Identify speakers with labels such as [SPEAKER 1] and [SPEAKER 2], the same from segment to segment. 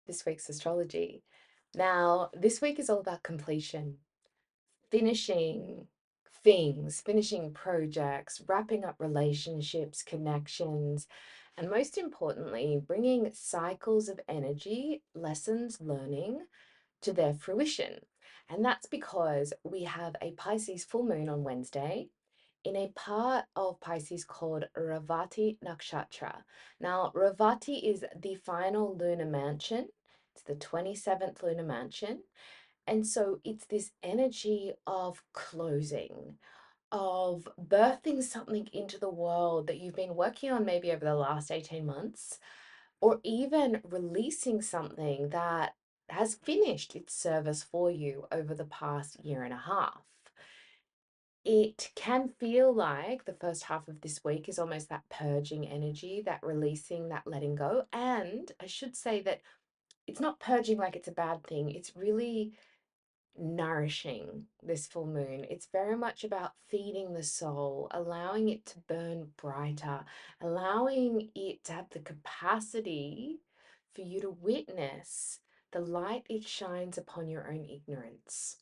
[SPEAKER 1] this week's astrology. Now, this week is all about completion, finishing things, finishing projects, wrapping up relationships, connections, and most importantly, bringing cycles of energy, lessons, learning to their fruition. And that's because we have a Pisces full moon on Wednesday in a part of Pisces called Revati Nakshatra. Now, Revati is the final lunar mansion. It's the 27th lunar mansion. And so it's this energy of closing, of birthing something into the world that you've been working on maybe over the last 18 months, or even releasing something that has finished its service for you over the past year and a half. It can feel like the first half of this week is almost that purging energy, that releasing, that letting go. And I should say that it's not purging like it's a bad thing. It's really nourishing this full moon. It's very much about feeding the soul, allowing it to burn brighter, allowing it to have the capacity for you to witness the light it shines upon your own ignorance.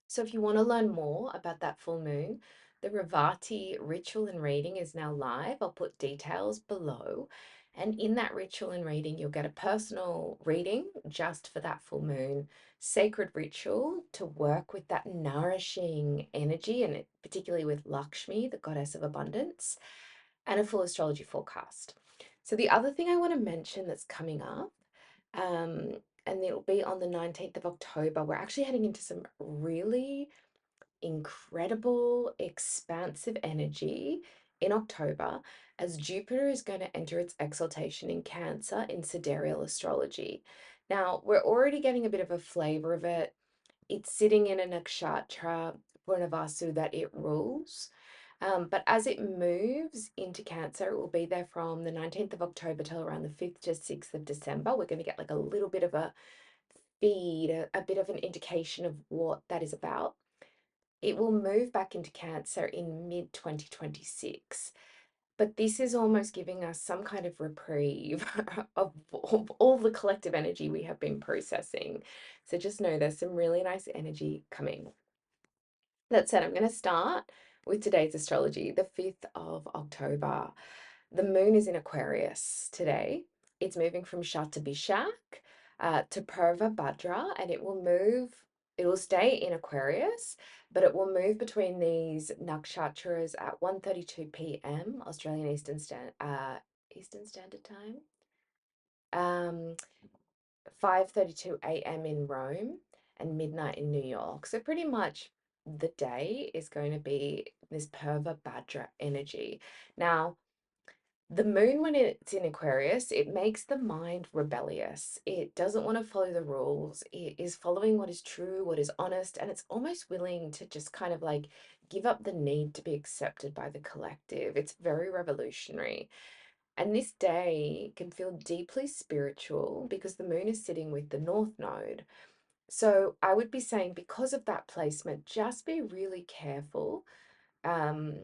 [SPEAKER 1] So if you want to learn more about that full moon, the Revati ritual and reading is now live. I'll put details below. And in that ritual and reading, you'll get a personal reading just for that full moon, sacred ritual to work with that nourishing energy, and particularly with Lakshmi, the goddess of abundance, and a full astrology forecast. So the other thing I want to mention that's coming up, um, and it'll be on the 19th of October. We're actually heading into some really incredible, expansive energy in October as Jupiter is going to enter its exaltation in Cancer in sidereal astrology. Now, we're already getting a bit of a flavor of it. It's sitting in a nakshatra, Purnavasu, that it rules. But as it moves into Cancer, it will be there from the 19th of October till around the 5th to 6th of December. We're going to get like a little bit of a feed, a bit of an indication of what that is about. It will move back into Cancer in mid 2026. But this is almost giving us some kind of reprieve of all the collective energy we have been processing. So just know there's some really nice energy coming. That said, I'm going to start with today's astrology, the 5th of October. The moon is in Aquarius today. It's moving from Shata Bishak to Purva Bhadra, and it will stay in Aquarius, but it will move between these nakshatras at 1:32 p.m. Australian Eastern Standard Time, 5:32 a.m. in Rome, and midnight in New York. So pretty much the day is going to be this Purva Bhadra energy. Now, the moon, when it's in Aquarius, it makes the mind rebellious. It doesn't want to follow the rules. It is following what is true, what is honest, and it's almost willing to just kind of like give up the need to be accepted by the collective. It's very revolutionary. And this day can feel deeply spiritual because the moon is sitting with the North Node. So I would be saying, because of that placement, just be really careful, um,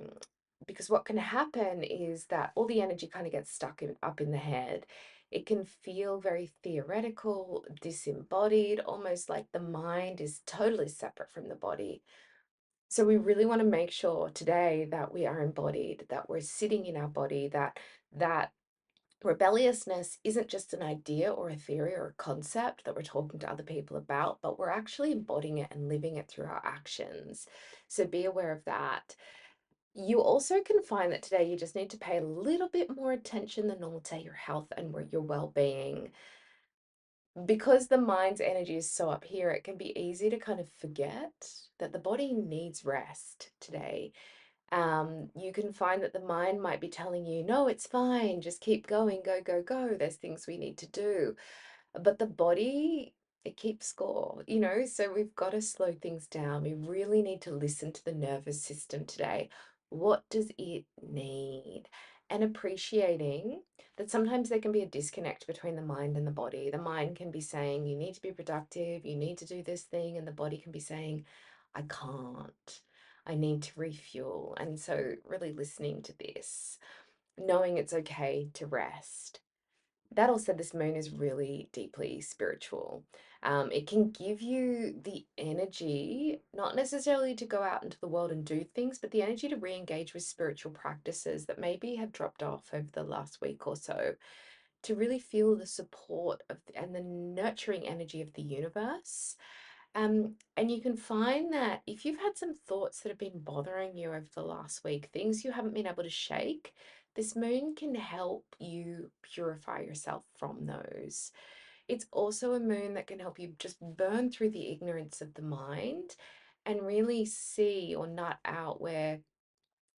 [SPEAKER 1] because what can happen is that all the energy kind of gets up in the head. It can feel very theoretical, disembodied, almost like the mind is totally separate from the body. So we really want to make sure today that we are embodied, that we're sitting in our body, that rebelliousness isn't just an idea or a theory or a concept that we're talking to other people about, but we're actually embodying it and living it through our actions. So be aware of that. You also can find that today you just need to pay a little bit more attention than normal to your health and your well-being. Because the mind's energy is so up here, it can be easy to kind of forget that the body needs rest today. You can find that the mind might be telling you, no, it's fine, just keep going, go, go, go. There's things we need to do. But the body, it keeps score, so we've got to slow things down. We really need to listen to the nervous system today. What does it need? And appreciating that sometimes there can be a disconnect between the mind and the body. The mind can be saying, you need to be productive, you need to do this thing, and the body can be saying, I can't. I need to refuel. And so, really listening to this, knowing it's okay to rest. That all said, this moon is really deeply spiritual. It can give you the energy, not necessarily to go out into the world and do things, but the energy to re-engage with spiritual practices that maybe have dropped off over the last week or so, to really feel the support of and the nurturing energy of the universe. And you can find that if you've had some thoughts that have been bothering you over the last week, things you haven't been able to shake, this moon can help you purify yourself from those. It's also a moon that can help you just burn through the ignorance of the mind and really see or nut out where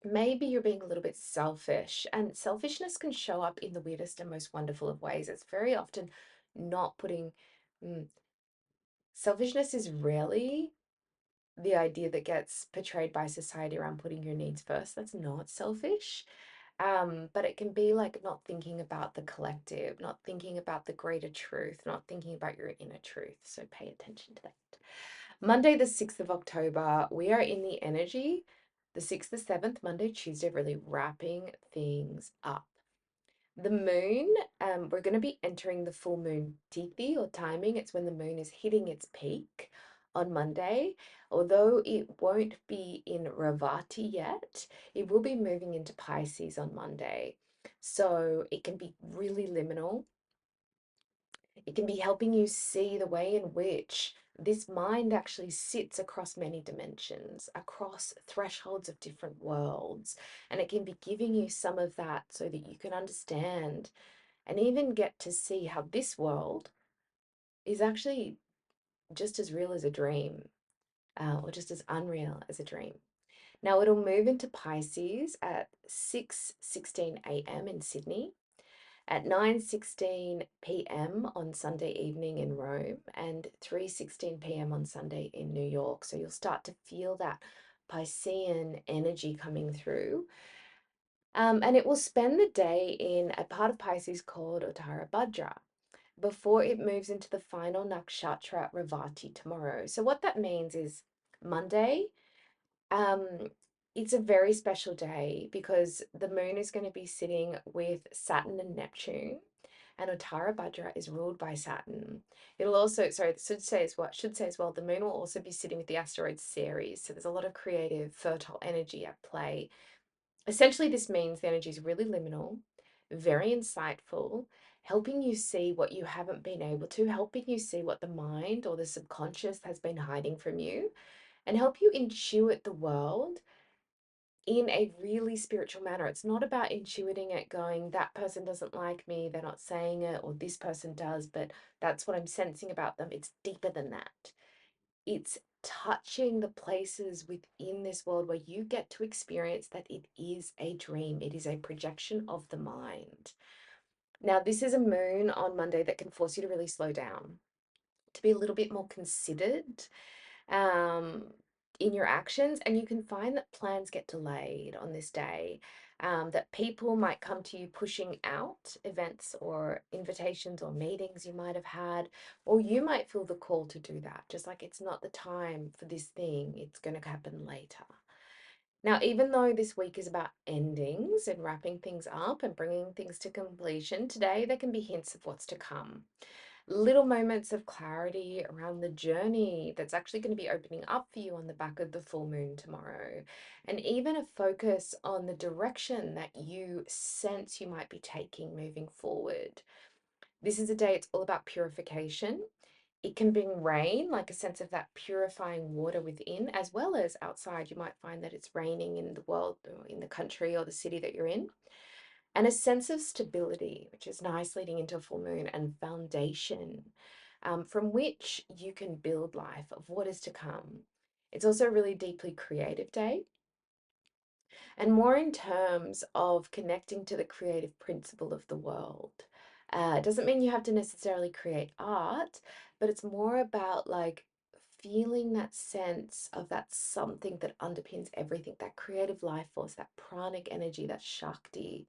[SPEAKER 1] maybe you're being a little bit selfish. And selfishness can show up in the weirdest and most wonderful of ways. It's very often not putting, mm, selfishness is rarely the idea that gets portrayed by society around putting your needs first. That's not selfish. But it can be like not thinking about the collective, not thinking about the greater truth, not thinking about your inner truth. So pay attention to that. Monday, the 6th of October, we are in the energy, the 6th, the 7th, Monday, Tuesday, really wrapping things up. The moon, we're going to be entering the full moon tithi or timing. It's when the moon is hitting its peak on Monday. Although it won't be in Revati yet, it will be moving into Pisces on Monday. So it can be really liminal. It can be helping you see the way in which this mind actually sits across many dimensions, across thresholds of different worlds. And it can be giving you some of that so that you can understand and even get to see how this world is actually just as real as a dream, or just as unreal as a dream. Now, it'll move into Pisces at 6:16 a.m. in Sydney, at 9:16 p.m. on Sunday evening in Rome, and 3:16 p.m. on Sunday in New York. So you'll start to feel that Piscean energy coming through. And it will spend the day in a part of Pisces called Uttara before it moves into the final Nakshatra Revati tomorrow. So what that means is Monday, um, it's a very special day because the moon is going to be sitting with Saturn and Neptune, and Uttara Bhadra is ruled by Saturn. It'll also, sorry, it should say as well, the moon will also be sitting with the asteroid Ceres. So there's a lot of creative, fertile energy at play. Essentially, this means the energy is really liminal, very insightful, helping you see what you haven't been able to, helping you see what the mind or the subconscious has been hiding from you, and help you intuit the world in a really spiritual manner. It's not about intuiting it, going, that person doesn't like me, they're not saying it, or this person does, but that's what I'm sensing about them. It's deeper than that. It's touching the places within this world where you get to experience that it is a dream, it is a projection of the mind. Now, this is a moon on Monday that can force you to really slow down, to be a little bit more considered um, in your actions, and you can find that plans get delayed on this day. That people might come to you pushing out events or invitations or meetings you might have had, or you might feel the call to do that, just like it's not the time for this thing, it's going to happen later. Now, even though this week is about endings and wrapping things up and bringing things to completion, today there can be hints of what's to come. Little moments of clarity around the journey that's actually going to be opening up for you on the back of the full moon tomorrow. And even a focus on the direction that you sense you might be taking moving forward. This is a day it's all about purification. It can bring rain, like a sense of that purifying water within, as well as outside. You might find that it's raining in the world, or in the country or the city that you're in. And a sense of stability, which is nice leading into a full moon, and foundation from which you can build life of what is to come. It's also a really deeply creative day, and more in terms of connecting to the creative principle of the world. It doesn't mean you have to necessarily create art, but it's more about like feeling that sense of that something that underpins everything, that creative life force, that pranic energy, that Shakti,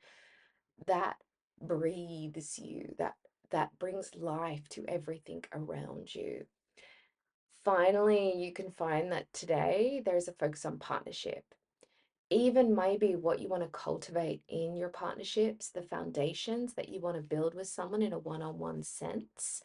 [SPEAKER 1] that breathes you, that brings life to everything around you. Finally, you can find that today there's a focus on partnership. even maybe what you want to cultivate in your partnerships, the foundations that you want to build with someone in a one-on-one sense.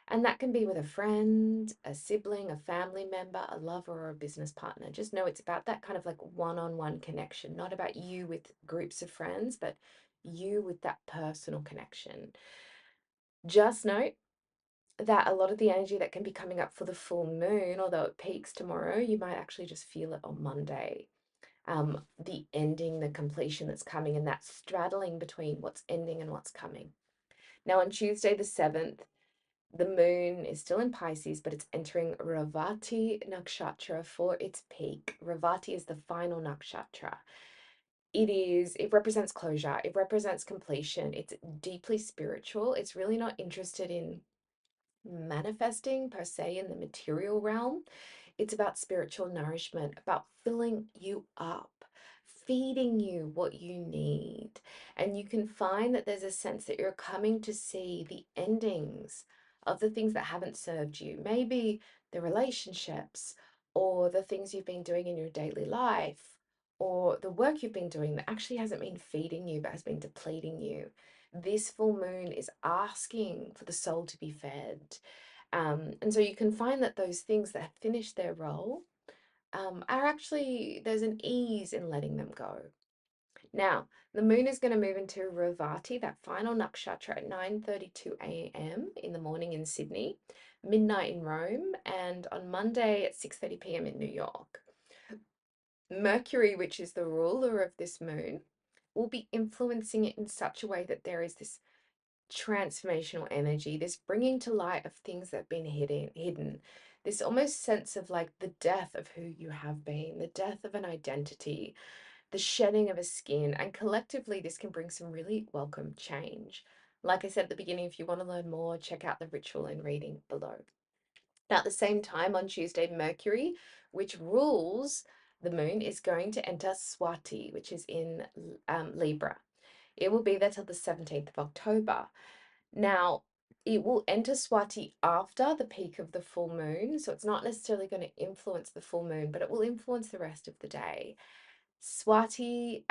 [SPEAKER 1] And that can be with a friend, a sibling, a family member, a lover, or a business partner. Just know it's about that kind of like one-on-one connection, not about you with groups of friends, but you with that personal connection. Just note that a lot of the energy that can be coming up for the full moon, although it peaks tomorrow, you might actually just feel it on Monday. The ending, the completion that's coming, and that straddling between what's ending and what's coming. Now, on Tuesday, the 7th, the moon is still in Pisces, but it's entering Revati Nakshatra for its peak. Revati is the final Nakshatra. It represents closure, it represents completion, it's deeply spiritual. It's really not interested in manifesting per se in the material realm. It's about spiritual nourishment, about filling you up, feeding you what you need. And you can find that there's a sense that you're coming to see the endings of the things that haven't served you. Maybe the relationships or the things you've been doing in your daily life or the work you've been doing that actually hasn't been feeding you but has been depleting you. This full moon is asking for the soul to be fed. And so you can find that those things that have finished their role are actually, there's an ease in letting them go. Now, the moon is going to move into Revati, that final nakshatra, at 9:32 a.m. in the morning in Sydney, midnight in Rome, and on Monday at 6:30 p.m. in New York. Mercury, which is the ruler of this moon, will be influencing it in such a way that there is this transformational energy, this bringing to light of things that have been hidden, this almost sense of like the death of who you have been, the death of an identity, the shedding of a skin. And collectively, this can bring some really welcome change. Like I said at the beginning, if you want to learn more, check out the ritual and reading below. Now, at the same time, on Tuesday, Mercury, which rules the moon, is going to enter Swati, which is in Libra. It will be there till the 17th of October. Now, it will enter Swati after the peak of the full moon, so it's not necessarily going to influence the full moon, but it will influence the rest of the day. Swati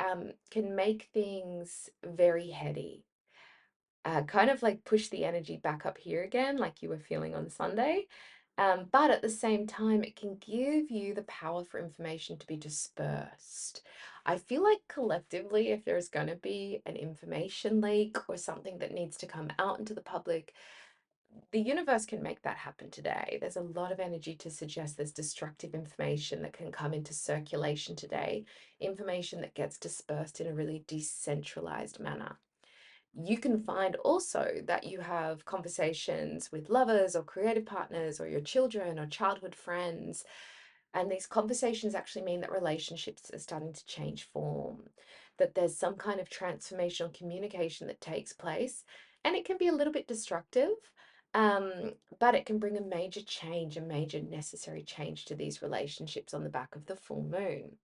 [SPEAKER 1] can make things very heady, kind of like push the energy back up here again, like you were feeling on Sunday. But at the same time, it can give you the power for information to be dispersed. I feel like collectively, if there's going to be an information leak or something that needs to come out into the public, the universe can make that happen today. There's a lot of energy to suggest there's destructive information that can come into circulation today, information that gets dispersed in a really decentralized manner. You can find also that you have conversations with lovers or creative partners or your children or childhood friends. And these conversations actually mean that relationships are starting to change form, that there's some kind of transformational communication that takes place. And it can be a little bit destructive, but it can bring a major change, a major necessary change to these relationships on the back of the full moon.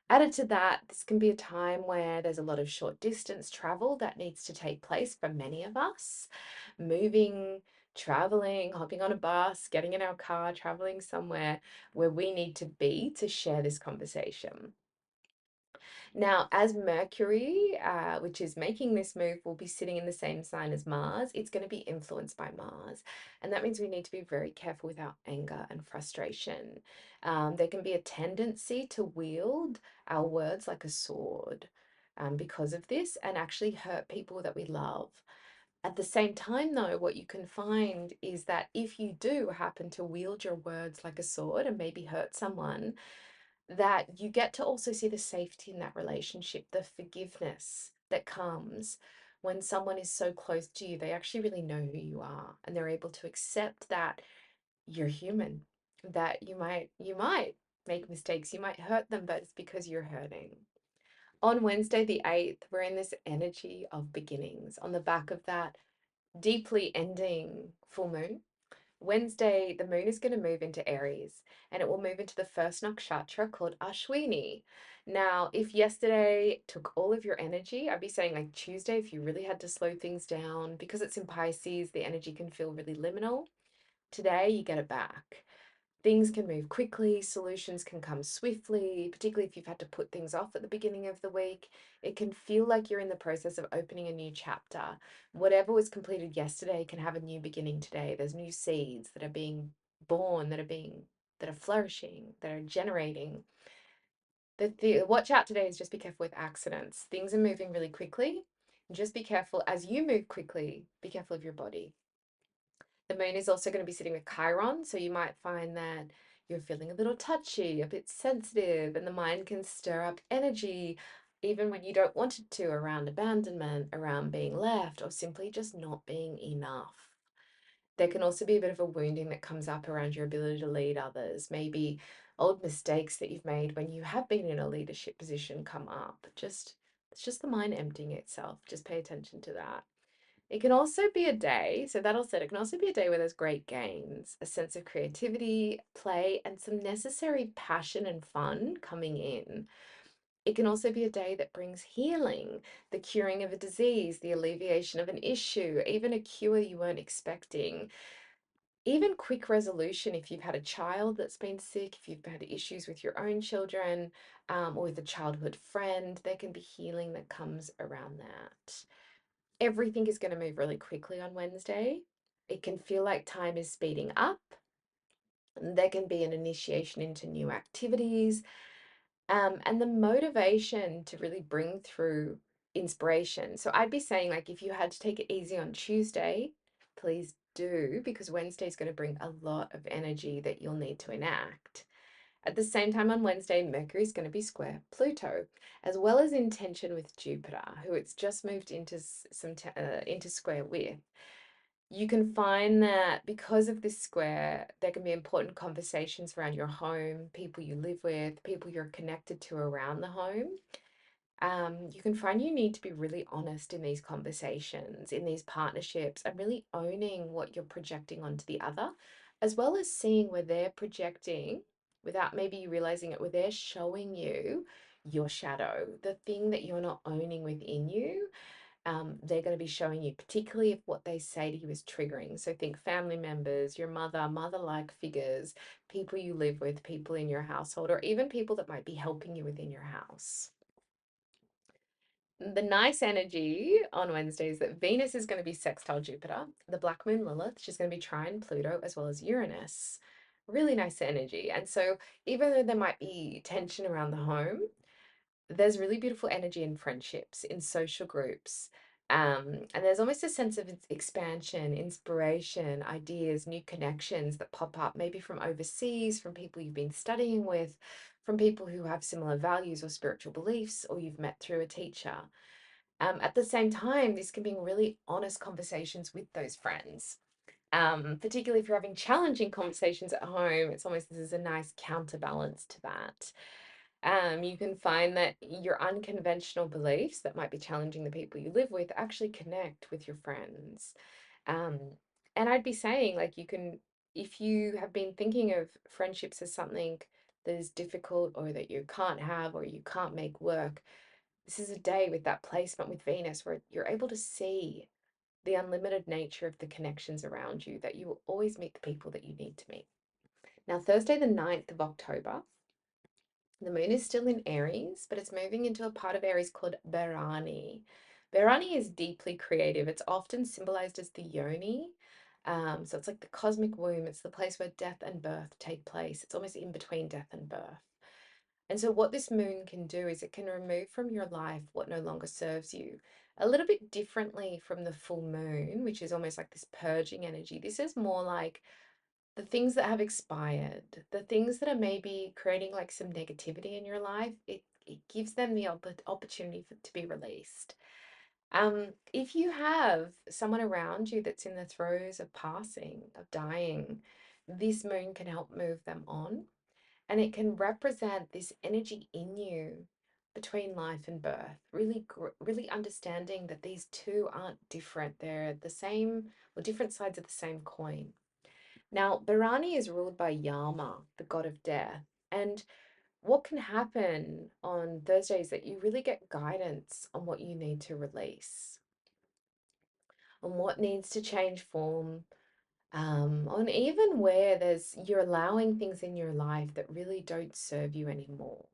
[SPEAKER 1] Added to that, this can be a time where there's a lot of short distance travel that needs to take place for many of us. Moving, traveling, hopping on a bus, getting in our car, traveling somewhere where we need to be to share this conversation. Now, as Mercury, which is making this move, will be sitting in the same sign as Mars, it's going to be influenced by Mars. And that means we need to be very careful with our anger and frustration. There can be a tendency to wield our words like a sword because of this and actually hurt people that we love. At the same time, though, what you can find is that if you do happen to wield your words like a sword and maybe hurt someone, that you get to also see the safety in that relationship, the forgiveness that comes when someone is so close to you. They actually really know who you are and they're able to accept that you're human, that you might make mistakes, you might hurt them, but it's because you're hurting. On Wednesday, the 8th, we're in this energy of beginnings on the back of that deeply ending full moon. Wednesday, the moon is going to move into Aries and it will move into the first nakshatra called Ashwini. Now, if yesterday took all of your energy, I'd be saying like Tuesday, if you really had to slow things down, because it's in Pisces, the energy can feel really liminal. Today, you get it back. Things can move quickly, solutions can come swiftly, particularly if you've had to put things off at the beginning of the week. It can feel like you're in the process of opening a new chapter. Whatever was completed yesterday can have a new beginning today. There's new seeds that are being born, that are flourishing, that are generating. The watch out today is just be careful with accidents. Things are moving really quickly. Just be careful as you move quickly, be careful of your body. The moon is also going to be sitting with Chiron, so you might find that you're feeling a little touchy, a bit sensitive, and the mind can stir up energy even when you don't want it to, around abandonment, around being left, or simply just not being enough. There can also be a bit of a wounding that comes up around your ability to lead others. Maybe old mistakes that you've made when you have been in a leadership position come up. It's just the mind emptying itself. Just pay attention to that. It can also be a day, so that all said, it can also be a day where there's great gains, a sense of creativity, play, and some necessary passion and fun coming in. It can also be a day that brings healing, the curing of a disease, the alleviation of an issue, even a cure you weren't expecting. Even quick resolution if you've had a child that's been sick, if you've had issues with your own children, or with a childhood friend, there can be healing that comes around that. Everything is going to move really quickly on Wednesday. It can feel like time is speeding up. There can be an initiation into new activities, and the motivation to really bring through inspiration. So I'd be saying, like, if you had to take it easy on Tuesday, please do, because Wednesday is going to bring a lot of energy that you'll need to enact. At the same time on Wednesday, Mercury is going to be square Pluto, as well as in tension with Jupiter, who it's just moved into into square with. You can find that because of this square, there can be important conversations around your home, people you live with, people you're connected to around the home. You can find you need to be really honest in these conversations, in these partnerships, and really owning what you're projecting onto the other, as well as seeing where they're projecting without maybe you realizing it, where they're showing you your shadow, the thing that you're not owning within you. They're going to be showing you, particularly if what they say to you is triggering. So think family members, your mother, mother-like figures, people you live with, people in your household, or even people that might be helping you within your house. The nice energy on Wednesday is that Venus is going to be sextile Jupiter, the black moon Lilith, she's going to be trine Pluto as well as Uranus. Really nice energy. And so even though there might be tension around the home, there's really beautiful energy in friendships, in social groups. And there's almost a sense of expansion, inspiration, ideas, new connections that pop up, maybe from overseas, from people you've been studying with, from people who have similar values or spiritual beliefs, or you've met through a teacher. At the same time, this can be really honest conversations with those friends. Particularly if you're having challenging conversations at home, it's almost this is a nice counterbalance to that. You can find that your unconventional beliefs that might be challenging the people you live with actually connect with your friends. Um, and I'd be saying, like, you can, if you have been thinking of friendships as something that is difficult or that you can't have or you can't make work, this is a day with that placement with Venus where you're able to see the unlimited nature of the connections around you, that you will always meet the people that you need to meet. Now, Thursday, the 9th of October, the moon is still in Aries, but it's moving into a part of Aries called Bharani. Bharani is deeply creative. It's often symbolized as the yoni. So it's like the cosmic womb. It's the place where death and birth take place. It's almost in between death and birth. And so what this moon can do is it can remove from your life what no longer serves you. A little bit differently from the full moon, which is almost like this purging energy. This is more like the things that have expired, the things that are maybe creating like some negativity in your life, it gives them the opportunity to be released. If you have someone around you that's in the throes of passing, of dying, this moon can help move them on, and it can represent this energy in you between life and birth, really understanding that these two aren't different. They're the same or different sides of the same coin. Now, Bharani is ruled by Yama, the god of death. And what can happen on Thursdays that you really get guidance on what you need to release, on what needs to change form, On even where you're allowing things in your life that really don't serve you anymore.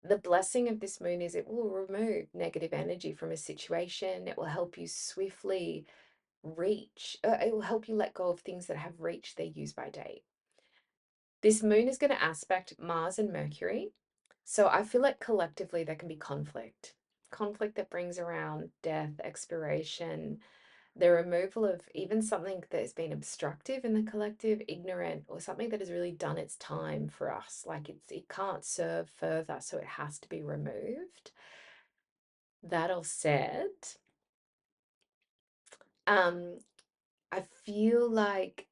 [SPEAKER 1] The blessing of this moon is it will remove negative energy from a situation. It will help you swiftly it will help you let go of things that have reached their use by date. This moon is going to aspect Mars and Mercury. So I feel like collectively there can be conflict that brings around death, expiration, the removal of even something that has been obstructive in the collective, ignorant, or something that has really done its time for us. Like it can't serve further, so it has to be removed. That all said, um, I feel like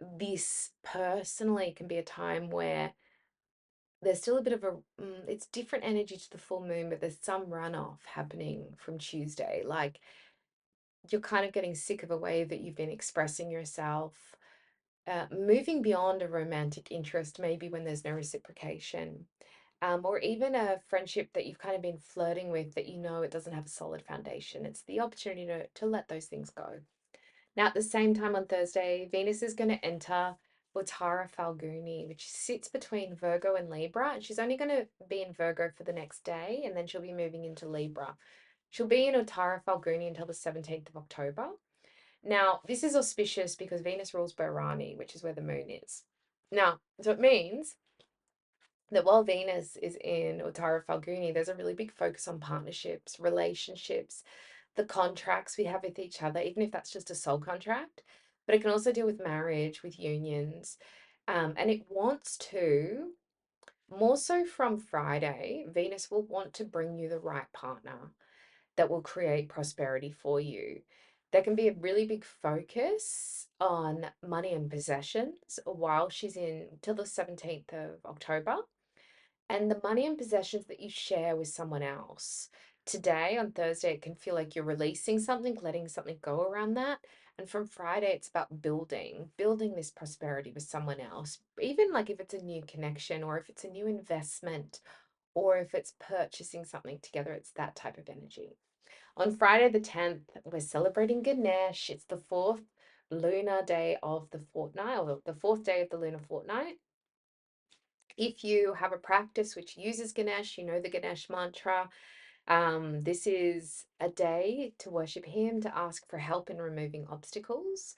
[SPEAKER 1] this personally can be a time where there's still a bit of it's different energy to the full moon, but there's some runoff happening from Tuesday. Like you're kind of getting sick of a way that you've been expressing yourself, moving beyond a romantic interest, maybe when there's no reciprocation, or even a friendship that you've kind of been flirting with that you know it doesn't have a solid foundation. It's the opportunity to let those things go. Now, at the same time on Thursday, Venus is going to enter Uttara Phalguni, which sits between Virgo and Libra. And she's only going to be in Virgo for the next day, and then she'll be moving into Libra. She'll be in Uttara Phalguni until the 17th of October. Now, this is auspicious because Venus rules Bharani, which is where the moon is. Now, so it means that while Venus is in Uttara Phalguni, there's a really big focus on partnerships, relationships, the contracts we have with each other, even if that's just a soul contract. But it can also deal with marriage, with unions. And it wants to, more so from Friday, Venus will want to bring you the right partner that will create prosperity for you. There can be a really big focus on money and possessions while she's in till the 17th of October, and the money and possessions that you share with someone else. Today, on Thursday, it can feel like you're releasing something, letting something go around that. And from Friday, it's about building this prosperity with someone else. Even like if it's a new connection or if it's a new investment or if it's purchasing something together, it's that type of energy. On Friday the 10th, we're celebrating Ganesh. It's the fourth lunar day of the fortnight, or the fourth day of the lunar fortnight. If you have a practice which uses Ganesh, you know the Ganesh mantra. This is a day to worship him, to ask for help in removing obstacles.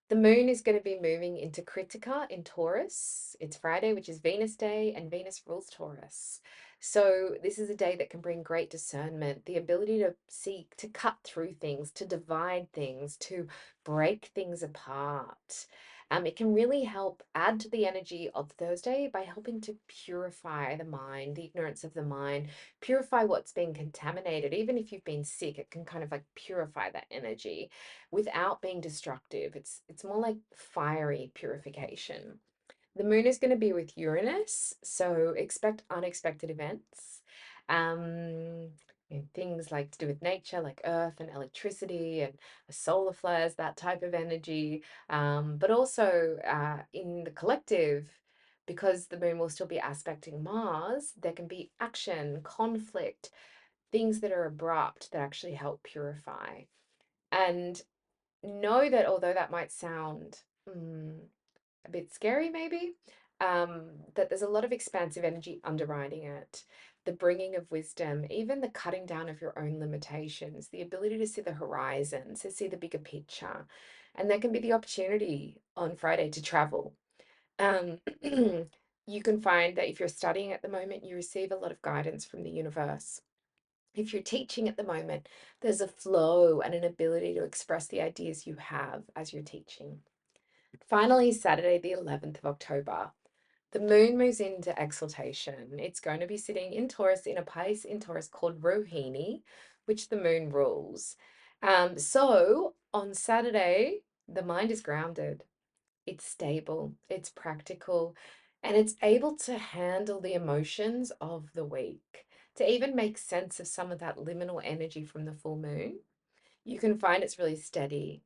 [SPEAKER 1] The moon is going to be moving into Kritika in Taurus. It's Friday, which is Venus Day, and Venus rules Taurus. So this is a day that can bring great discernment, the ability to seek, to cut through things, to divide things, to break things apart. It can really help add to the energy of Thursday by helping to purify the mind, the ignorance of the mind, purify what's been contaminated. Even if you've been sick, it can kind of like purify that energy without being destructive. It's more like fiery purification. The moon is going to be with Uranus, so expect unexpected events. Um, things like to do with nature, like earth and electricity and solar flares, that type of energy. But also in the collective, because the moon will still be aspecting Mars, there can be action, conflict, things that are abrupt that actually help purify. And know that although that might sound a bit scary, maybe, that there's a lot of expansive energy underwriting it. The bringing of wisdom, even the cutting down of your own limitations, the ability to see the horizons, to see the bigger picture. And there can be the opportunity on Friday to travel. Um, you can find that if you're studying at the moment, you receive a lot of guidance from the universe. If you're teaching at the moment, there's a flow and an ability to express the ideas you have as you're teaching. Finally, Saturday, the 11th of October, the moon moves into exaltation. It's going to be sitting in Taurus, in a place in Taurus called Rohini, which the moon rules. So on Saturday, the mind is grounded, it's stable, it's practical, and it's able to handle the emotions of the week, to even make sense of some of that liminal energy from the full moon. You can find it's really steady.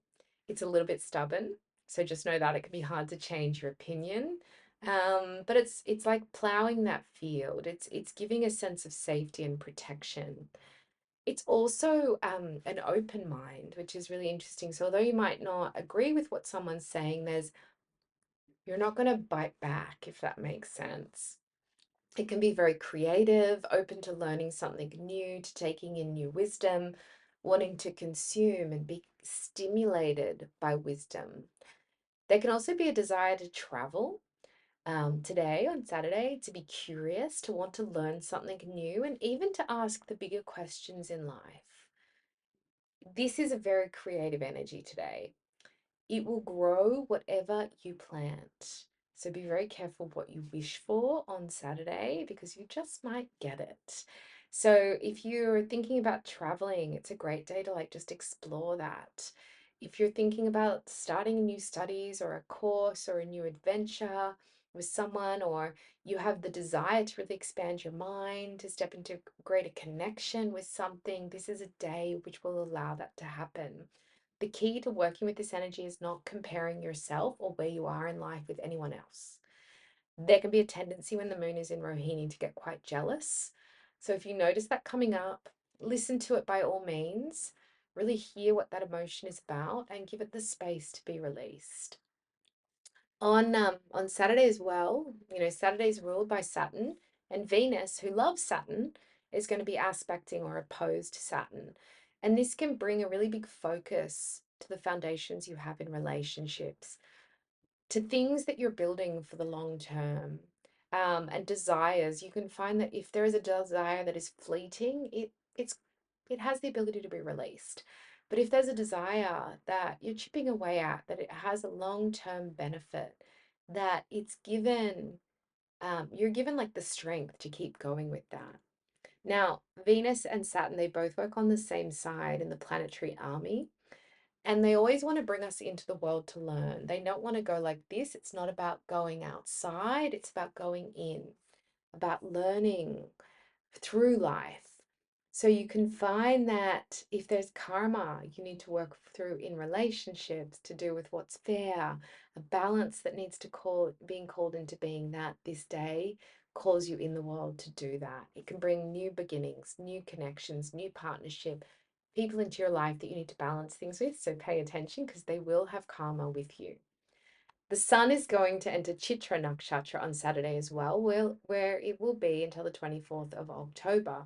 [SPEAKER 1] It's a little bit stubborn, so just know that it can be hard to change your opinion. But it's like plowing that field. It's giving a sense of safety and protection. It's also an open mind, which is really interesting. So although you might not agree with what someone's saying, you're not going to bite back, if that makes sense. It can be very creative, open to learning something new, to taking in new wisdom, wanting to consume and be stimulated by wisdom. There can also be a desire to travel today on Saturday, to be curious, to want to learn something new, and even to ask the bigger questions in life. This is a very creative energy today. It will grow whatever you plant. So be very careful what you wish for on Saturday because you just might get it. So if you're thinking about traveling, it's a great day to like just explore that. If you're thinking about starting new studies or a course or a new adventure with someone, or you have the desire to really expand your mind, to step into greater connection with something, this is a day which will allow that to happen. The key to working with this energy is not comparing yourself or where you are in life with anyone else. There can be a tendency when the moon is in Rohini to get quite jealous. So if you notice that coming up, listen to it by all means. Really hear what that emotion is about and give it the space to be released. On Saturday as well, Saturday's ruled by Saturn, and Venus, who loves Saturn, is going to be aspecting or opposed to Saturn. And this can bring a really big focus to the foundations you have in relationships, to things that you're building for the long term, and desires. You can find that if there is a desire that is fleeting, it has the ability to be released. But if there's a desire that you're chipping away at, that it has a long-term benefit, that you're given like the strength to keep going with that. Now, Venus and Saturn, they both work on the same side in the planetary army. And they always want to bring us into the world to learn. They don't want to go like this. It's not about going outside, it's about going in, about learning through life. So you can find that if there's karma you need to work through in relationships to do with what's fair, a balance that needs to being called into being, that this day calls you in the world to do that. It can bring new beginnings, new connections, new partnership, people into your life that you need to balance things with. So pay attention because they will have karma with you. The sun is going to enter Chitra Nakshatra on Saturday as well, where it will be until the 24th of October.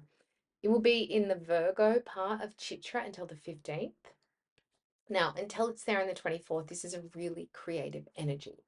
[SPEAKER 1] It will be in the Virgo part of Chitra until the 15th. Now, until it's there on the 24th, this is a really creative energy.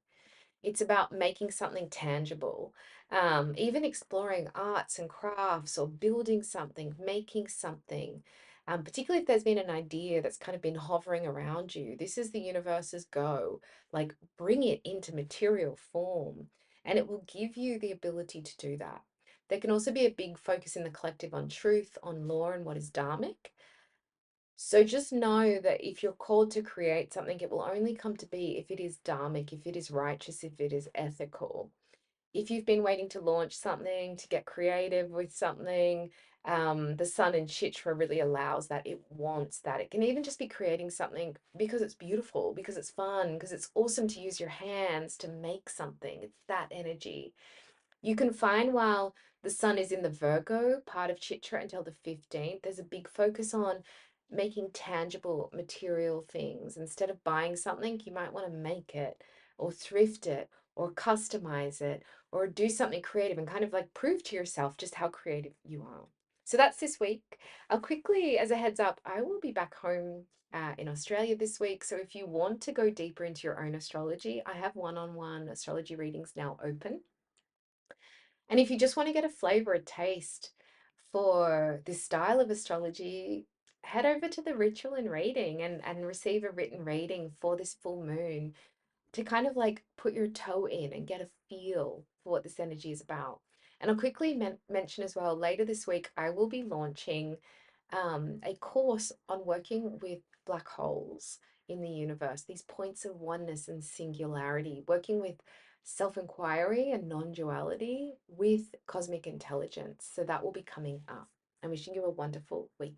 [SPEAKER 1] It's about making something tangible, even exploring arts and crafts or building something, making something. Particularly if there's been an idea that's kind of been hovering around you. This is the universe's go. Like, bring it into material form, and it will give you the ability to do that. There can also be a big focus in the collective on truth, on law, and what is dharmic. So just know that if you're called to create something, it will only come to be if it is dharmic, if it is righteous, if it is ethical. If you've been waiting to launch something, to get creative with something, the sun in Chitra really allows that. It wants that. It can even just be creating something because it's beautiful, because it's fun, because it's awesome to use your hands to make something. It's that energy. You can find while the sun is in the Virgo part of Chitra until the 15th, there's a big focus on making tangible material things. Instead of buying something, you might want to make it or thrift it or customize it or do something creative and kind of like prove to yourself just how creative you are. So that's this week. I'll quickly, as a heads up, I will be back home in Australia this week. So if you want to go deeper into your own astrology, I have one-on-one astrology readings now open. And if you just want to get a flavor, a taste for this style of astrology, head over to the ritual and reading and receive a written reading for this full moon to kind of like put your toe in and get a feel for what this energy is about. And I'll quickly mention as well, later this week, I will be launching a course on working with black holes in the universe, these points of oneness and singularity, working with self-inquiry and non-duality with cosmic intelligence. So that will be coming up. I'm wishing you a wonderful week.